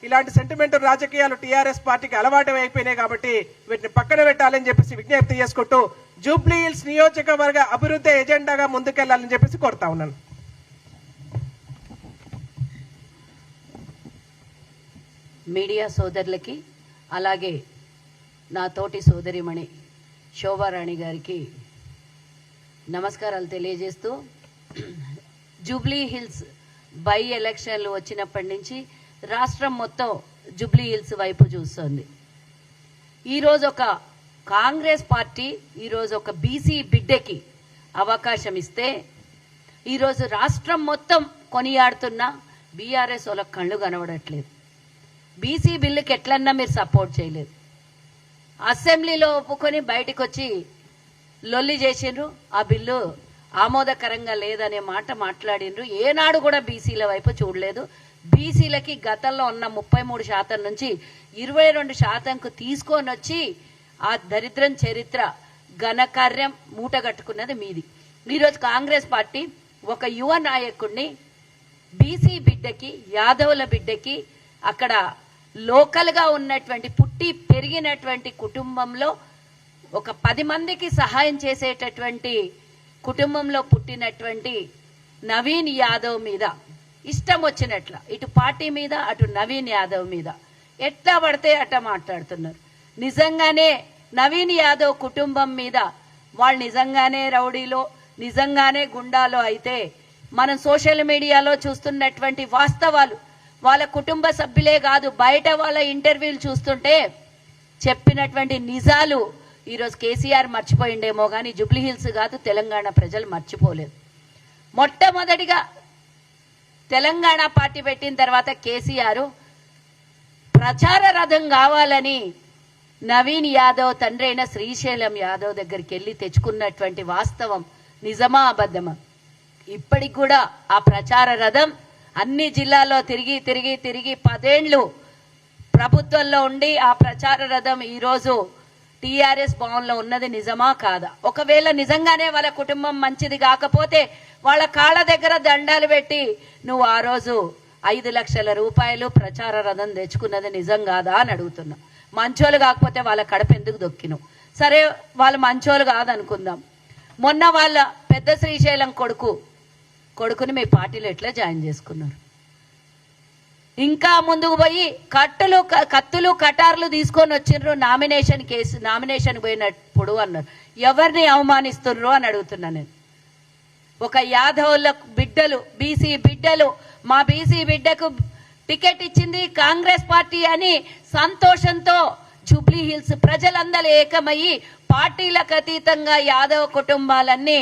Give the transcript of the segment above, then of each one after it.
ఇలాంటి సెంటిమెంటల్ రాజకీయాలు టీఆర్ఎస్ పార్టీకి అలవాటు అయిపోయినాయి కాబట్టి వీటిని పక్కన పెట్టాలని చెప్పేసి విజ్ఞప్తి చేసుకుంటూ జూబ్లీ హిల్స్ నియోజకవర్గ అభివృద్ధి ఎజెండాగా ముందుకెళ్లాలని చెప్పేసి కోరుతా ఉన్నాను. మీడియా సోదరులకి అలాగే నా తోటి సోదరిమణి శోభారాణి గారికి నమస్కారాలు తెలియజేస్తూ, జూబ్లీ హిల్స్ బై ఎలక్షన్లు వచ్చినప్పటి నుంచి రాష్ట్రం మొత్తం జూబ్లీ హిల్స్ వైపు చూస్తోంది. ఈరోజు ఒక కాంగ్రెస్ పార్టీ ఈరోజు ఒక బీసీ బిడ్డకి అవకాశం ఇస్తే ఈరోజు రాష్ట్రం మొత్తం కొనియాడుతున్న బీఆర్ఎస్ వాళ్ళ కళ్ళు కనబడట్లేదు. బీసీ బిల్లుకి ఎట్లన్నా మీరు సపోర్ట్ చేయలేదు. అసెంబ్లీలో ఒప్పుకొని బయటకు వచ్చి లొల్లి చేసిండ్రు. ఆ బిల్లు ఆమోదకరంగా లేదనే మాట మాట్లాడిండ్రు. ఏనాడు కూడా బీసీల వైపు చూడలేదు. బీసీలకి గతంలో ఉన్న 33% నుంచి 22%కు తీసుకొని వచ్చి ఆ దరిద్రం చరిత్ర ఘనకార్యం మూటగట్టుకున్నది మీది. ఈరోజు కాంగ్రెస్ పార్టీ ఒక యువ నాయకుడిని బీసీ బిడ్డకి, యాదవుల బిడ్డకి, అక్కడ లోకల్గా ఉన్నటువంటి పుట్టి పెరిగినటువంటి కుటుంబంలో ఒక 10 మందికి సహాయం చేసేటటువంటి కుటుంబంలో పుట్టినటువంటి నవీన్ యాదవ్ మీద ఇష్టం వచ్చినట్ల ఇటు పార్టీ మీద అటు నవీన్ యాదవ్ మీద ఎట్లా పడితే అట్లా మాట్లాడుతున్నారు. నిజంగానే నవీన్ యాదవ్ కుటుంబం మీద వాళ్ళు నిజంగానే రౌడీలో, నిజంగానే గుండాలో అయితే మనం సోషల్ మీడియాలో చూస్తున్నటువంటి వాస్తవాలు, వాళ్ళ కుటుంబ సభ్యులే కాదు బయట వాళ్ళ ఇంటర్వ్యూలు చూస్తుంటే చెప్పినటువంటి నిజాలు ఈరోజు కేసీఆర్ మర్చిపోయిండేమో కానీ జూబ్లీ హిల్స్ కాదు, తెలంగాణ ప్రజలు మర్చిపోలేదు. మొట్టమొదటిగా తెలంగాణ పార్టీ పెట్టిన తర్వాత కేసీఆర్ ప్రచార రథం కావాలని నవీన్ యాదవ్ తండ్రి అయిన శ్రీశైలం యాదవ్ దగ్గరికి వెళ్ళి తెచ్చుకున్నటువంటి వాస్తవం నిజమా అబద్ధమా? ఇప్పటికి కూడా ఆ ప్రచార రథం అన్ని జిల్లాల్లో తిరిగి తిరిగి తిరిగి 10 ఏళ్లు ప్రభుత్వంలో ఉండి ఆ ప్రచార రథం ఈరోజు టీఆర్ఎస్ భవన్లో ఉన్నది నిజమా కాదా? ఒకవేళ నిజంగానే వాళ్ళ కుటుంబం మంచిది కాకపోతే వాళ్ళ కాళ్ళ దగ్గర దండాలు పెట్టి నువ్వు ఆ రోజు 5 లక్షల రూపాయలు ప్రచార రథం తెచ్చుకున్నది నిజం కాదా అని అడుగుతున్నా. మంచోళ్ళు కాకపోతే వాళ్ళ కడప ఎందుకు దొక్కినావు? సరే వాళ్ళు మంచోళ్ళు కాదనుకుందాం. మొన్న వాళ్ళ పెద్ద శ్రీశైలం కొడుకుని మీ పార్టీలో ఎట్లా జాయిన్ చేసుకున్నారు? ఇంకా ముందుకు పోయి కత్తులు కటార్లు తీసుకొని వచ్చిండ్రు నామినేషన్ పోయినప్పుడు అన్నారు. ఎవరిని అవమానిస్తున్నారు అని అడుగుతున్నా నేను. ఒక యాదవుల బిడ్డలు, బీసీ బిడ్డలు, మా బీసీ బిడ్డకు టికెట్ ఇచ్చింది కాంగ్రెస్ పార్టీ అని సంతోషంతో జూబ్లీ హిల్స్ ప్రజలందరూ ఏకమయ్యి పార్టీలకు అతీతంగా యాదవ కుటుంబాలన్నీ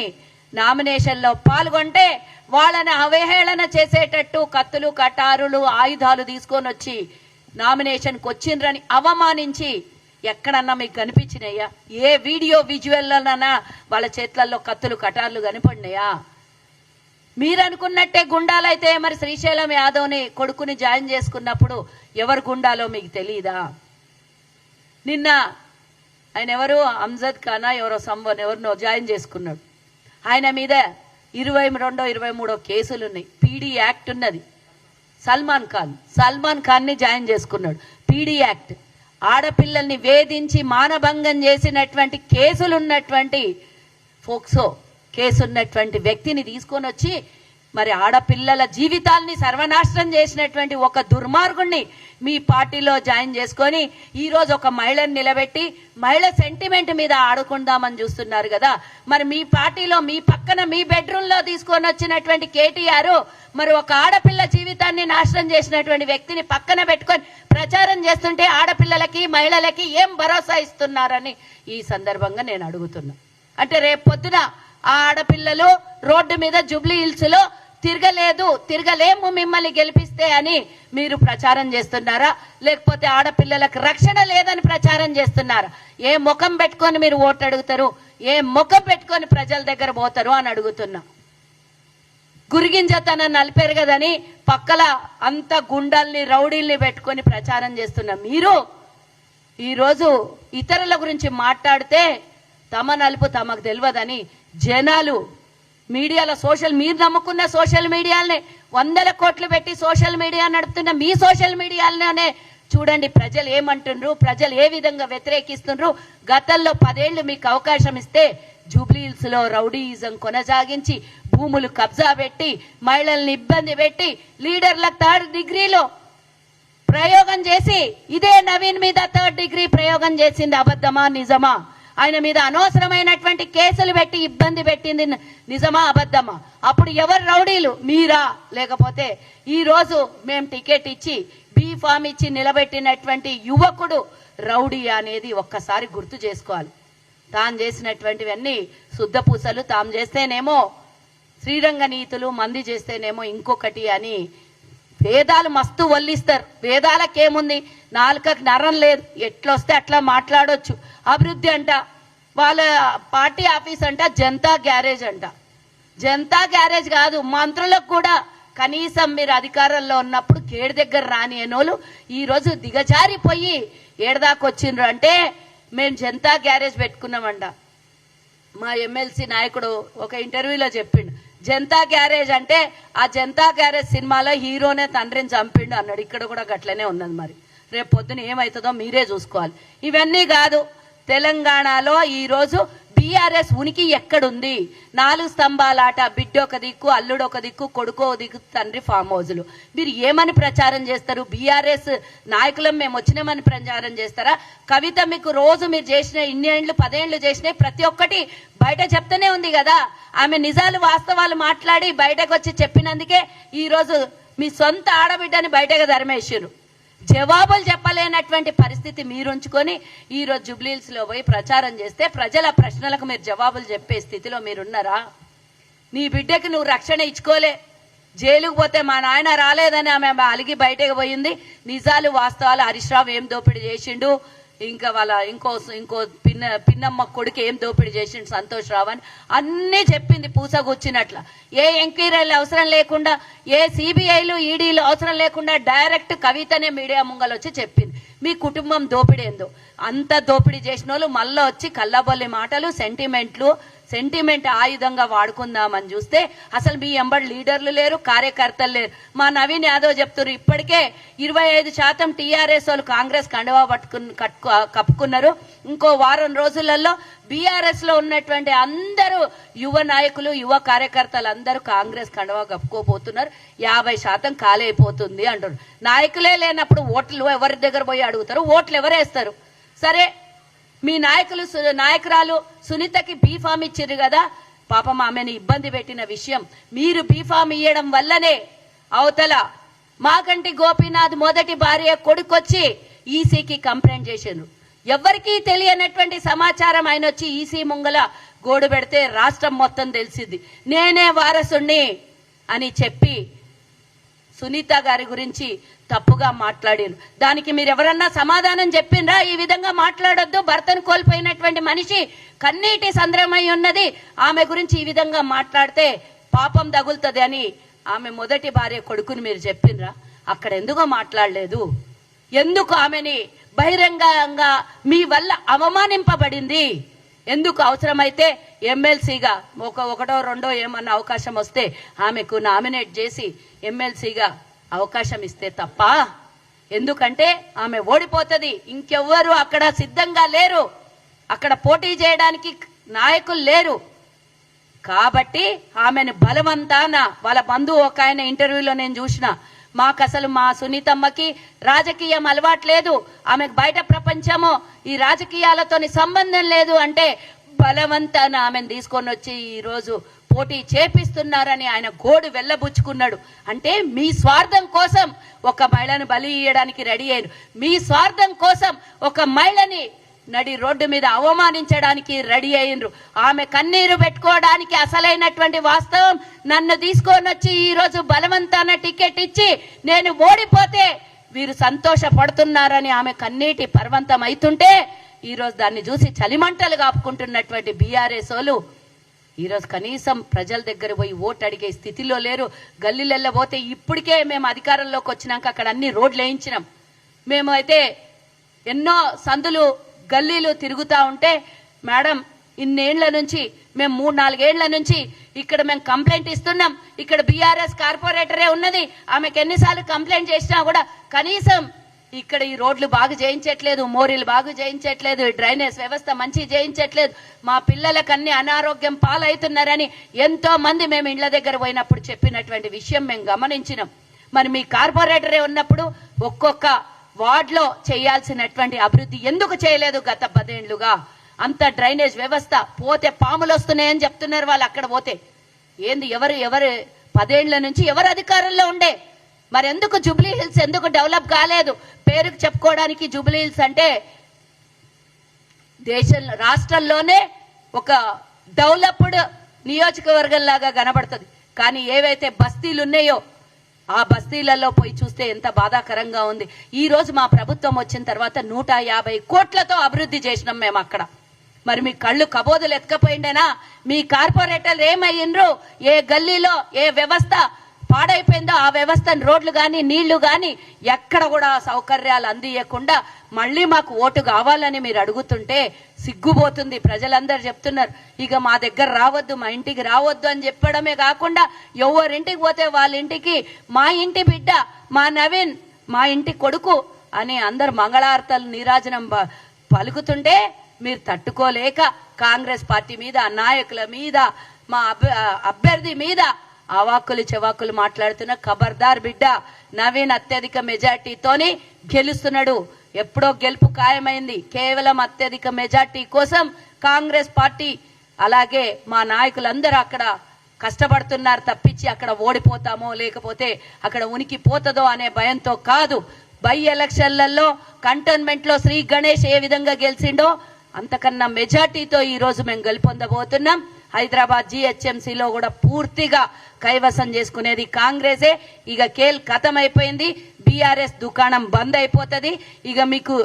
నామినేషన్లో పాల్గొంటే వాళ్ళని అవహేళన చేసేటట్టు కత్తులు కటారులు ఆయుధాలు తీసుకొని వచ్చి నామినేషన్కి వచ్చిండ్రని అవమానించి ఎక్కడన్నా మీకు కనిపించినాయా? ఏ వీడియో విజువల్లోనన్నా వాళ్ళ చేతులలో కత్తులు కటార్లు కనిపడినాయా? మీరు అనుకున్నట్టే గుండాలైతే మరి శ్రీశైలం యాదవ్ని కొడుకుని జాయిన్ చేసుకున్నప్పుడు ఎవరు గుండాలో మీకు తెలియదా? నిన్న ఆయన ఎవరు అంజద్ ఖానా ఎవరినో జాయిన్ చేసుకున్నాడు. ఆయన మీద 22, 23 కేసులు ఉన్నాయి. పీడీ యాక్ట్ ఉన్నది. సల్మాన్ ఖాన్ని జాయిన్ చేసుకున్నాడు. పీడీ యాక్ట్ ఆడపిల్లల్ని వేధించి మానభంగం చేసినటువంటి కేసులున్నటువంటి ఫోక్సో కేసున్నటువంటి వ్యక్తిని తీసుకొని వచ్చి మరి ఆడపిల్లల జీవితాల్ని సర్వనాశనం చేసినటువంటి ఒక దుర్మార్గుణ్ణి మీ పార్టీలో జాయిన్ చేసుకొని ఈరోజు ఒక మహిళను నిలబెట్టి మహిళ సెంటిమెంట్ మీద ఆడుకుందామని చూస్తున్నారు కదా. మరి మీ పార్టీలో మీ పక్కన మీ బెడ్రూమ్లో తీసుకొని వచ్చినటువంటి కేటీఆర్ మరి ఒక ఆడపిల్ల జీవితాన్ని నాశనం చేసినటువంటి వ్యక్తిని పక్కన పెట్టుకొని ప్రచారం చేస్తుంటే ఆడపిల్లలకి మహిళలకి ఏం భరోసా ఇస్తున్నారని ఈ సందర్భంగా నేను అడుగుతున్నా. అంటే రేపు పొద్దున ఆ ఆడపిల్లలు రోడ్డు మీద జూబ్లీ హిల్స్ లో తిరగలేము మిమ్మల్ని గెలిపిస్తే అని మీరు ప్రచారం చేస్తున్నారా? లేకపోతే ఆడపిల్లలకు రక్షణ లేదని ప్రచారం చేస్తున్నారా? ఏ ముఖం పెట్టుకొని మీరు ఓటు అడుగుతారు? ఏ ముఖం పెట్టుకొని ప్రజల దగ్గర పోతారు అని అడుగుతున్నా. గురిగింజతనం నలిపారు కదని పక్కల అంత గుండాల్ని రౌడీల్ని పెట్టుకొని ప్రచారం చేస్తున్నా మీరు ఈరోజు ఇతరుల గురించి మాట్లాడితే తమ నలుపు తమకు తెలియదని జనాలు మీడియాలో మీరు నమ్ముకున్న సోషల్ మీడియాలనే 100 కోట్లు పెట్టి సోషల్ మీడియా నడుపుతున్న మీ సోషల్ మీడియాలనే చూడండి ప్రజలు ఏమంటుండ్రు, ప్రజలు ఏ విధంగా వ్యతిరేకిస్తుండ్రు. గతంలో 10 ఏళ్లు మీకు అవకాశం ఇస్తే జూబ్లీహిల్స్ లో రౌడీయిజం కొనసాగించి భూములు కబ్జా పెట్టి మహిళల్ని ఇబ్బంది పెట్టి లీడర్ల 3rd డిగ్రీలో ప్రయోగం చేసి ఇదే నవీన్ మీద 3rd డిగ్రీ ప్రయోగం చేసింది అబద్ధమా నిజమా? ఆయన మీద అనవసరమైనటువంటి కేసులు పెట్టి ఇబ్బంది పెట్టింది నిజమా అబద్ధమా? అప్పుడు ఎవరు రౌడీలు, మీరా? లేకపోతే ఈ రోజు మేము టికెట్ ఇచ్చి B.Pharm ఇచ్చి నిలబెట్టినటువంటి యువకుడు రౌడీ అనేది ఒక్కసారి గుర్తు చేసుకోవాలి. తాను చేసినటువంటివన్నీ శుద్ధపూసలు, తాము చేస్తేనేమో శ్రీరంగ నీతులు, మంది చేస్తేనేమో ఇంకొకటి అని వేదాలు మస్తు వల్లిస్తారు. వేదాలకేముంది, నాలుకకు నరం లేదు, ఎట్లొస్తే అట్లా మాట్లాడొచ్చు. అభివృద్ధి అంట, వాళ్ళ పార్టీ ఆఫీస్ అంట జనతా గ్యారేజ్ అంట. జనతా గ్యారేజ్ కాదు, మంత్రులకు కూడా కనీసం మీరు అధికారంలో ఉన్నప్పుడు గేడు దగ్గర రాని అనేవాళ్ళు ఈ రోజు దిగజారిపోయి ఏడదాకా వచ్చిండ్రు. అంటే మేము జనతా గ్యారేజ్ పెట్టుకున్నామంట. మా ఎమ్మెల్సీ నాయకుడు ఒక ఇంటర్వ్యూలో చెప్పిండు, జనతా గ్యారేజ్ అంటే ఆ జనతా గ్యారేజ్ సినిమాలో హీరోనే తండ్రిని చంపిండు అన్నాడు. ఇక్కడ కూడా గట్లనే ఉన్నది. మరి రేపు పొద్దున ఏమవుతుందో మీరే చూసుకోవాలి. ఇవన్నీ కాదు, తెలంగాణలో ఈ రోజు బీఆర్ఎస్ ఉనికి ఎక్కడుంది? 4 స్తంభాలాట, బిడ్డ ఒక దిక్కు, అల్లుడు ఒక దిక్కు, కొడుకో దిక్కు, తండ్రి ఫామ్ హౌజులు. మీరు ఏమని ప్రచారం చేస్తారు? బీఆర్ఎస్ నాయకులం మేము వచ్చినామని ప్రచారం చేస్తారా? కవిత మీకు రోజు మీరు చేసిన ఇన్ని ఏళ్ళు 10 ఏళ్ళు చేసినాయి ప్రతి ఒక్కటి బయట చెప్తూనే ఉంది కదా. ఆమె నిజాలు వాస్తవాలు మాట్లాడి బయటకు వచ్చి చెప్పినందుకే ఈ రోజు మీ సొంత ఆడబిడ్డని బయటకు ధర్మేశారు. జవాబులు చెప్పలేనటువంటి పరిస్థితి మీరు ఉంచుకొని ఈ రోజు జూబ్లీహిల్స్ లో పోయి ప్రచారం చేస్తే ప్రజల ప్రశ్నలకు మీరు జవాబులు చెప్పే స్థితిలో మీరున్నారా? నీ బిడ్డకి నువ్వు రక్షణ ఇచ్చుకోలే, జైలుకు పోతే మా నాయన రాలేదని ఆమె అలిగి బయటకు పోయింది. నిజాలు వాస్తవాలు, హరీష్ రావు ఏం దోపిడీ చేసిండు, ఇంకా వాళ్ళ ఇంకో పిన్నమ్మ కొడుకు ఏం దోపిడీ చేసిండు సంతోష్ రావు అని అన్నీ చెప్పింది పూసగుచ్చినట్ల. ఏ ఎంక్వైరీలు అవసరం లేకుండా, ఏ సిబిఐలు ఈడీలు అవసరం లేకుండా డైరెక్ట్ కవితనే మీడియా ముంగలు వచ్చి చెప్పింది మీ కుటుంబం దోపిడీ ఏందో. అంత దోపిడీ చేసిన వాళ్ళు మళ్ళీ వచ్చి కల్లబొల్లి మాటలు, సెంటిమెంట్ ఆయుధంగా వాడుకుందామని చూస్తే అసలు మీ ఎంబడి లీడర్లు లేరు, కార్యకర్తలు లేరు. మా నవీన్ యాదవ్ చెప్తున్నారు ఇప్పటికే 25% టీఆర్ఎస్ వాళ్ళు కాంగ్రెస్ కండువా కప్పుకున్నారు. ఇంకో వారం రోజులలో బీఆర్ఎస్ లో ఉన్నటువంటి అందరూ యువ నాయకులు, యువ కార్యకర్తలు అందరూ కాంగ్రెస్ కండువా కప్పుకోబోతున్నారు. 50% ఖాళీ అంటారు. నాయకులే లేనప్పుడు ఓట్లు ఎవరి దగ్గర పోయి అడుగుతారు? ఓట్లు ఎవరేస్తారు? సరే, మీ నాయకురాలు సునీతకి B.Pharm ఇచ్చారు కదా, పాపం ఆమెను ఇబ్బంది పెట్టిన విషయం మీరు B.Pharm ఇవ్వడం వల్లనే అవతల మాకంటి గోపీనాథ్ మొదటి భార్య కొడుకొచ్చి ఈసీకి కంప్లైంట్ చేశారు. ఎవరికీ తెలియనటువంటి సమాచారం ఆయన వచ్చి ఈసీ ముంగల గోడు పెడితే రాష్ట్రం మొత్తం తెలిసింది. నేనే వారసుణ్ణి అని చెప్పి సునీత గారి గురించి తప్పుగా మాట్లాడారు. దానికి మీరు ఎవరన్నా సమాధానం చెప్పిండ్రా? ఈ విధంగా మాట్లాడొద్దు, భర్తను కోల్పోయినటువంటి మనిషి కన్నీటి సంద్రమై ఉన్నది, ఆమె గురించి ఈ విధంగా మాట్లాడితే పాపం తగులుతుంది అని ఆమె మొదటి భార్య కొడుకుని మీరు చెప్పిండ్రా? అక్కడ ఎందుకో మాట్లాడలేదు. ఎందుకు ఆమెని బహిరంగంగా మీ వల్ల అవమానింపబడింది? ఎందుకు అవసరమైతే ఎమ్మెల్సీగా ఒకటో రెండో ఏమన్నా అవకాశం వస్తే ఆమెకు నామినేట్ చేసి ఎమ్మెల్సీగా అవకాశం ఇస్తే తప్ప, ఎందుకంటే ఆమె ఓడిపోతుంది. ఇంకెవ్వరు అక్కడ సిద్ధంగా లేరు, అక్కడ పోటీ చేయడానికి నాయకులు లేరు. కాబట్టి ఆమెను బలవంతాన వాళ్ళ బంధువు ఒక ఆయన ఇంటర్వ్యూలో నేను చూసిన, మాకు అసలు మా సునీతమ్మకి రాజకీయం అలవాట్లేదు, ఆమెకు బయట ప్రపంచము ఈ రాజకీయాలతోని సంబంధం లేదు అంటే బలవంతాన ఆమెను తీసుకొని వచ్చి ఈరోజు పోటీ చేపిస్తున్నారని ఆయన గోడు వెళ్ళబుచ్చుకున్నాడు. అంటే మీ స్వార్థం కోసం ఒక మహిళను బలి ఇయ్యడానికి రెడీ అయ్యారు. మీ స్వార్థం కోసం ఒక మహిళని నడి రోడ్డు మీద అవమానించడానికి రెడీ అయ్యిండ్రు. ఆమె కన్నీరు పెట్టుకోవడానికి అసలైనటువంటి వాస్తవం నన్ను తీసుకొని వచ్చి ఈ రోజు బలవంతాన టికెట్ ఇచ్చి నేను ఓడిపోతే వీరు సంతోషపడుతున్నారని ఆమె కన్నీటి పర్వంతం అవుతుంటే ఈ రోజు దాన్ని చూసి చలిమంటలు కాపుకుంటున్నటువంటి బీఆర్ఎస్ వాళ్ళు ఈరోజు కనీసం ప్రజల దగ్గర పోయి ఓటు అడిగే స్థితిలో లేరు. గల్లీలలో పోతే ఇప్పటికే మేము అధికారంలోకి వచ్చినాక అక్కడ అన్ని రోడ్లు వేయించినాం. మేము అయితే ఎన్నో సందులు గల్లీలు తిరుగుతా ఉంటే, మేడం ఇన్నేళ్ల నుంచి మేము 3-4 ఏళ్ల నుంచి ఇక్కడ మేము కంప్లైంట్ ఇస్తున్నాం. ఇక్కడ బీఆర్ఎస్ కార్పొరేటరే ఉన్నది, ఆమెకు ఎన్నిసార్లు కంప్లైంట్ చేసినా కూడా కనీసం ఇక్కడ ఈ రోడ్లు బాగు చేయించట్లేదు, మోరీలు బాగు చేయించట్లేదు, డ్రైనేజ్ వ్యవస్థ మంచి చేయించట్లేదు, మా పిల్లలకు అన్ని అనారోగ్యం పాలవుతున్నారని ఎంతో మంది మేము ఇళ్ల దగ్గర పోయినప్పుడు చెప్పినటువంటి విషయం మేము గమనించినాం. మరి మీ కార్పొరేటరే ఉన్నప్పుడు ఒక్కొక్క వార్డులో చేయాల్సినటువంటి అభివృద్ధి ఎందుకు చేయలేదు గత 10 ఏళ్లుగా? అంత డ్రైనేజ్ వ్యవస్థ పోతే పాములు వస్తున్నాయని చెప్తున్నారు వాళ్ళు. అక్కడ పోతే ఏంది? ఎవరు 10 ఏళ్ల నుంచి ఎవరు అధికారంలో ఉండే? మరి ఎందుకు జూబ్లీ హిల్స్ ఎందుకు డెవలప్ కాలేదు? పేరుకు చెప్పుకోవడానికి జూబ్లీ హిల్స్ అంటే రాష్ట్రంలోనే ఒక డెవలప్డ్ నియోజకవర్గం లాగా కనబడుతుంది. కానీ ఏవైతే బస్తీలు ఉన్నాయో ఆ బస్తీలలో పోయి చూస్తే ఎంత బాధాకరంగా ఉంది. ఈ రోజు మా ప్రభుత్వం వచ్చిన తర్వాత 150 కోట్లతో అభివృద్ధి చేసినాం మేము అక్కడ. మరి మీ కళ్ళు కబోదులు ఎత్తుకపోయిండేనా? మీ కార్పొరేటర్లు ఏమయ్యిండ్రు? ఏ గల్లీలో ఏ వ్యవస్థ పాడైపోయిందో ఆ వ్యవస్థను రోడ్లు కానీ నీళ్లు కానీ ఎక్కడ కూడా సౌకర్యాలు అందియకుండా మళ్ళీ మాకు ఓటు కావాలని మీరు అడుగుతుంటే సిగ్గుపోతుంది. ప్రజలందరూ చెప్తున్నారు ఇక మా దగ్గర రావద్దు, మా ఇంటికి రావద్దు అని చెప్పడమే కాకుండా ఎవరింటికి పోతే వాళ్ళ ఇంటికి మా ఇంటి బిడ్డ, మా నవీన్, మా ఇంటి కొడుకు అని అందరు మంగళారతలు నీరాజనం పలుకుతుంటే మీరు తట్టుకోలేక కాంగ్రెస్ పార్టీ మీద, నాయకుల మీద, మా అభ్యర్థి మీద అవాక్కులు చెవాకులు మాట్లాడుతున్న ఖబర్దార్ బిడ్డ. నవీన్ అత్యధిక మెజార్టీతోని గెలుస్తున్నాడు. ఎప్పుడో గెలుపు ఖాయమైంది. కేవలం అత్యధిక మెజార్టీ కోసం కాంగ్రెస్ పార్టీ అలాగే మా నాయకులందరూ అక్కడ కష్టపడుతున్నారు తప్పించి అక్కడ ఓడిపోతామో లేకపోతే అక్కడ ఉనికి పోతుందో అనే భయంతో కాదు. బై ఎలక్షన్లలో కంటోన్మెంట్ లో శ్రీ గణేష్ ఏ విధంగా గెలిచిండో అంతకన్నా మెజార్టీతో ఈ రోజు మేము గెలుపొందబోతున్నాం. హైదరాబాద్ జిహెచ్ఎంసీలో కూడా పూర్తిగా కైవసం చేసుకునేది కాంగ్రెసే. ఇక కేల్ ఖతం అయిపోయింది. బీఆర్ఎస్ దుకాణం బంద్ అయిపోతుంది. ఇక మీకు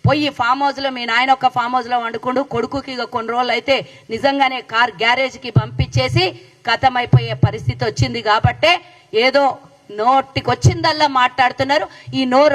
పోయి ఫామ్ హౌస్ లో మీ నాయన ఒక ఫామ్ హౌస్ లో వండుకుంటూ కొడుకుకి ఇక కొన్ని రోజులు అయితే నిజంగానే కార్ గ్యారేజ్ కి పంపించేసి ఖతం అయిపోయే పరిస్థితి వచ్చింది. కాబట్టే ఏదో నోటికొచ్చిందల్లా మాట్లాడుతున్నారు. ఈ నోరు